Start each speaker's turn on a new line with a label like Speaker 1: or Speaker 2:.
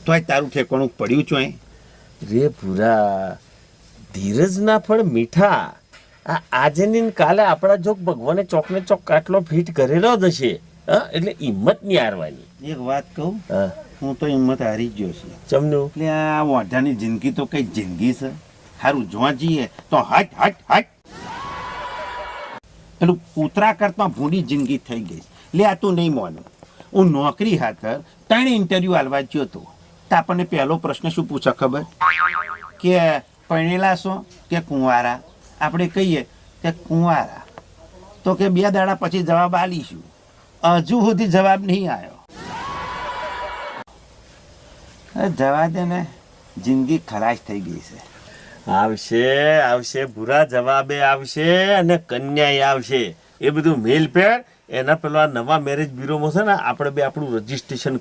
Speaker 1: તોય તારું ઠેકાણું પડ્યું ચોય
Speaker 2: રે પૂરા ધીરજના ફળ મીઠા. આ આજે ને કાલે આપણા જોગ ભગવાને ચોકને ચોક આટલો ફીટ કરેલો જ હશે. હા, એટલે હિંમત નહીં હારવાની.
Speaker 1: એક વાત કહું,
Speaker 2: હા,
Speaker 1: હું તો હિંમત હારી જ ગયો છું.
Speaker 2: ચમનું
Speaker 1: એટલે આ વાઢાની જિંદગી તો કઈ જિંદગી છે? સારું જોવા જઈએ તો હટ હટ હટ પેલું કૂતરા કરતા ભૂંડી જિંદગી થઈ ગઈ. લે આ તું નહીં માનો, હું નોકરી ખાતર 3 ઇન્ટરવ્યુ આલવા ગયો હતો. તો આપણને પહેલો પ્રશ્ન શું પૂછે ખબર? કે પરણેલા છો કે કુંવારા? આપણે કહીએ કે કુંવારા, તો કે 2 દાડા પછી જવાબ આલીશું. હજુ સુધી જવાબ નહીં આવ્યો. જવા દે ને, જિંદગી ખલાસ થઈ ગઈ છે.
Speaker 2: આવશે આવશે ભૂરા, જવાબે આવશે અને કન્યાય આવશે. એ બધું મેલ પેડ એના પેલા નવા મેરેજ બ્યુરોમાં છે ને, આપણે બે આપણું રજીસ્ટ્રેશન